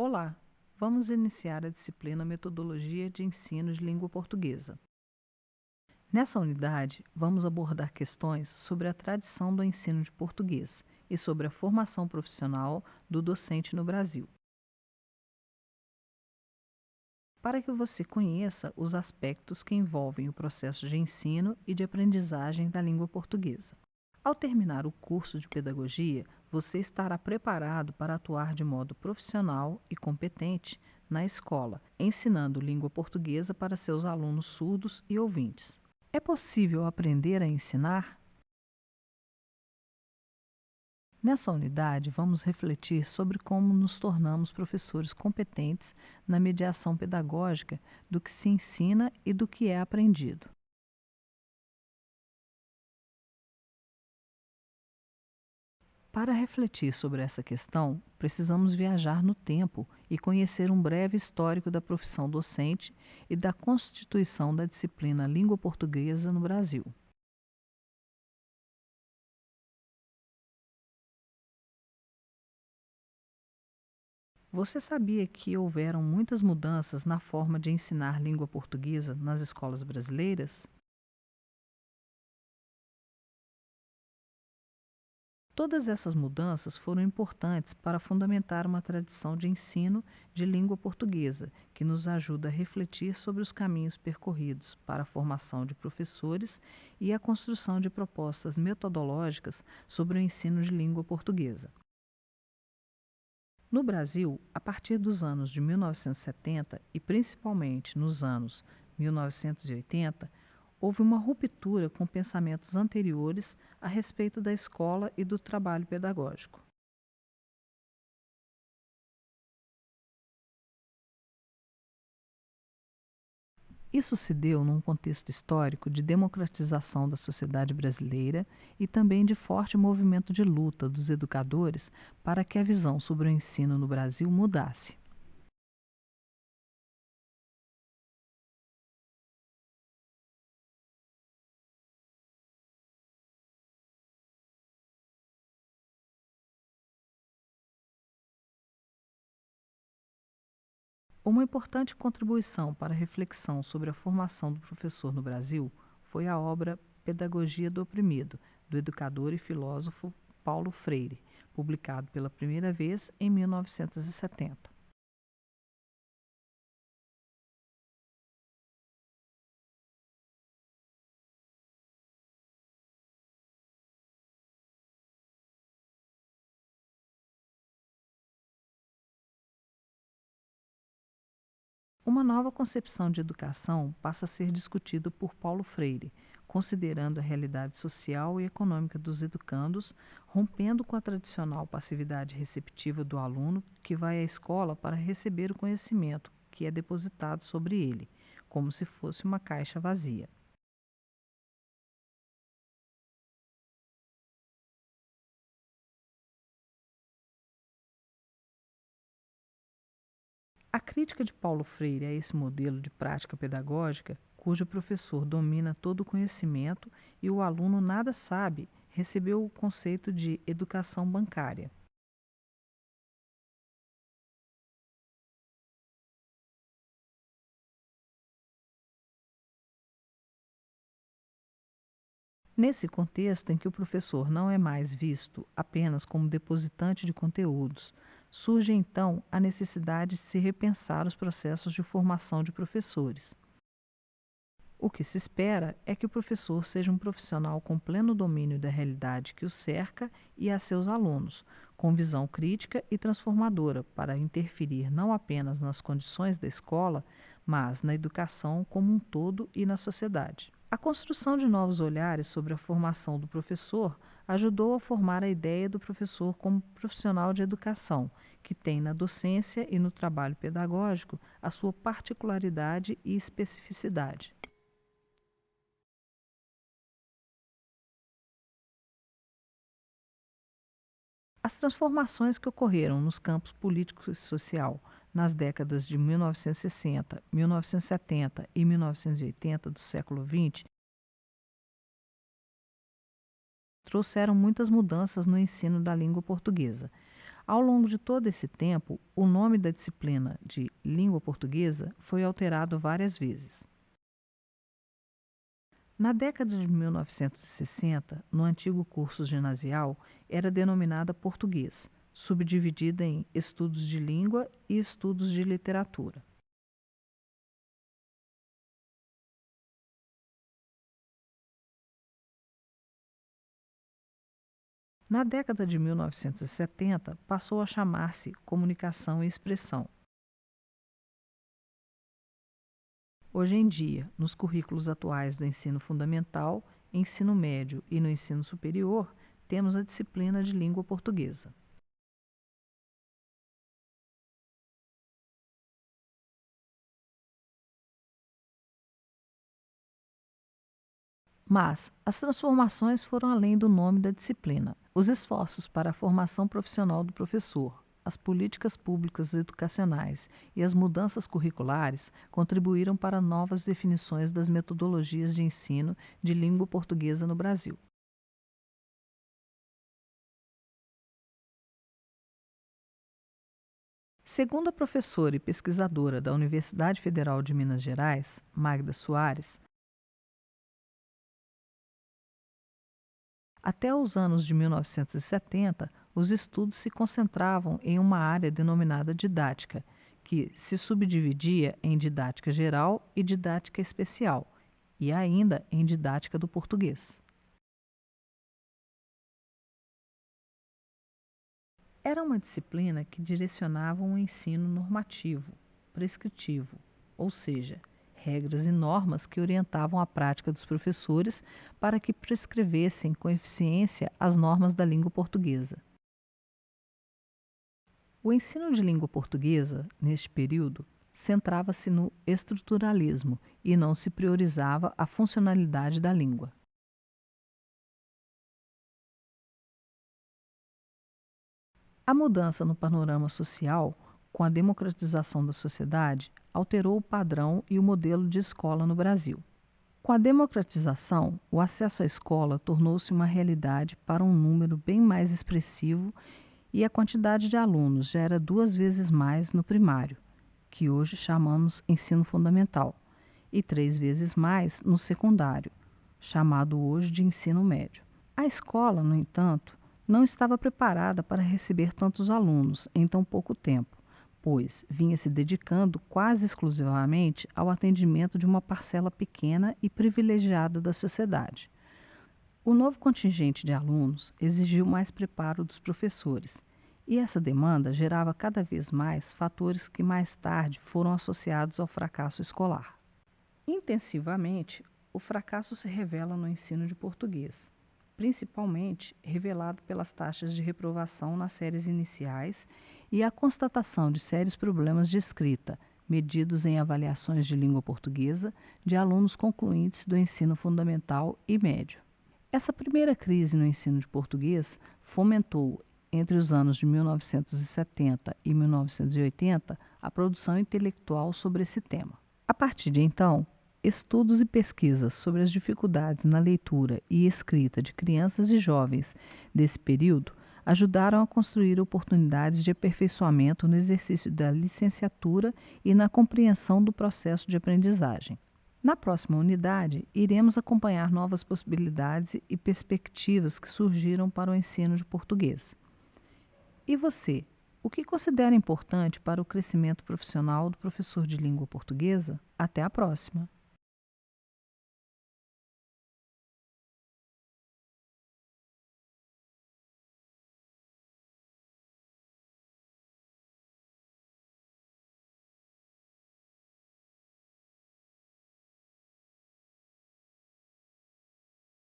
Olá, vamos iniciar a disciplina Metodologia de Ensino de Língua Portuguesa. Nessa unidade, vamos abordar questões sobre a tradição do ensino de português e sobre a formação profissional do docente no Brasil. Para que você conheça os aspectos que envolvem o processo de ensino e de aprendizagem da língua portuguesa. Ao terminar o curso de pedagogia, você estará preparado para atuar de modo profissional e competente na escola, ensinando língua portuguesa para seus alunos surdos e ouvintes. É possível aprender a ensinar? Nessa unidade, vamos refletir sobre como nos tornamos professores competentes na mediação pedagógica do que se ensina e do que é aprendido. Para refletir sobre essa questão, precisamos viajar no tempo e conhecer um breve histórico da profissão docente e da constituição da disciplina Língua Portuguesa no Brasil. Você sabia que houveram muitas mudanças na forma de ensinar língua portuguesa nas escolas brasileiras? Todas essas mudanças foram importantes para fundamentar uma tradição de ensino de língua portuguesa, que nos ajuda a refletir sobre os caminhos percorridos para a formação de professores e a construção de propostas metodológicas sobre o ensino de língua portuguesa. No Brasil, a partir dos anos de 1970 e principalmente nos anos 1980, houve uma ruptura com pensamentos anteriores a respeito da escola e do trabalho pedagógico. Isso se deu num contexto histórico de democratização da sociedade brasileira e também de forte movimento de luta dos educadores para que a visão sobre o ensino no Brasil mudasse. Uma importante contribuição para a reflexão sobre a formação do professor no Brasil foi a obra Pedagogia do Oprimido, do educador e filósofo Paulo Freire, publicado pela primeira vez em 1970. Uma nova concepção de educação passa a ser discutida por Paulo Freire, considerando a realidade social e econômica dos educandos, rompendo com a tradicional passividade receptiva do aluno que vai à escola para receber o conhecimento que é depositado sobre ele, como se fosse uma caixa vazia. A crítica de Paulo Freire a esse modelo de prática pedagógica, cujo professor domina todo o conhecimento e o aluno nada sabe, recebeu o conceito de educação bancária. Nesse contexto em que o professor não é mais visto apenas como depositante de conteúdos, surge então a necessidade de se repensar os processos de formação de professores. O que se espera é que o professor seja um profissional com pleno domínio da realidade que o cerca e a seus alunos, com visão crítica e transformadora para interferir não apenas nas condições da escola, mas na educação como um todo e na sociedade. A construção de novos olhares sobre a formação do professor ajudou a formar a ideia do professor como profissional de educação, que tem na docência e no trabalho pedagógico a sua particularidade e especificidade. As transformações que ocorreram nos campos político e social nas décadas de 1960, 1970 e 1980 do século XX trouxeram muitas mudanças no ensino da língua portuguesa. Ao longo de todo esse tempo, o nome da disciplina de língua portuguesa foi alterado várias vezes. Na década de 1960, no antigo curso ginasial, era denominada português, subdividida em estudos de língua e estudos de literatura. Na década de 1970, passou a chamar-se Comunicação e Expressão. Hoje em dia, nos currículos atuais do ensino fundamental, ensino médio e no ensino superior, temos a disciplina de língua portuguesa. Mas as transformações foram além do nome da disciplina. Os esforços para a formação profissional do professor, as políticas públicas educacionais e as mudanças curriculares contribuíram para novas definições das metodologias de ensino de língua portuguesa no Brasil. Segundo a professora e pesquisadora da Universidade Federal de Minas Gerais, Magda Soares, até os anos de 1970, os estudos se concentravam em uma área denominada didática, que se subdividia em didática geral e didática especial, e ainda em didática do português. Era uma disciplina que direcionava um ensino normativo, prescritivo, ou seja, regras e normas que orientavam a prática dos professores para que prescrevessem com eficiência as normas da língua portuguesa. O ensino de língua portuguesa, neste período, centrava-se no estruturalismo e não se priorizava a funcionalidade da língua. A mudança no panorama social, com a democratização da sociedade, alterou o padrão e o modelo de escola no Brasil. Com a democratização, o acesso à escola tornou-se uma realidade para um número bem mais expressivo e a quantidade de alunos já era 2 vezes mais no primário, que hoje chamamos ensino fundamental, e 3 vezes mais no secundário, chamado hoje de ensino médio. A escola, no entanto, não estava preparada para receber tantos alunos em tão pouco tempo, pois vinha se dedicando quase exclusivamente ao atendimento de uma parcela pequena e privilegiada da sociedade. O novo contingente de alunos exigiu mais preparo dos professores, e essa demanda gerava cada vez mais fatores que mais tarde foram associados ao fracasso escolar. Intensivamente, o fracasso se revela no ensino de português, principalmente revelado pelas taxas de reprovação nas séries iniciais e a constatação de sérios problemas de escrita, medidos em avaliações de língua portuguesa de alunos concluintes do ensino fundamental e médio. Essa primeira crise no ensino de português fomentou, entre os anos de 1970 e 1980, a produção intelectual sobre esse tema. A partir de então, estudos e pesquisas sobre as dificuldades na leitura e escrita de crianças e jovens desse período ajudaram a construir oportunidades de aperfeiçoamento no exercício da licenciatura e na compreensão do processo de aprendizagem. Na próxima unidade, iremos acompanhar novas possibilidades e perspectivas que surgiram para o ensino de português. E você, o que considera importante para o crescimento profissional do professor de língua portuguesa? Até a próxima!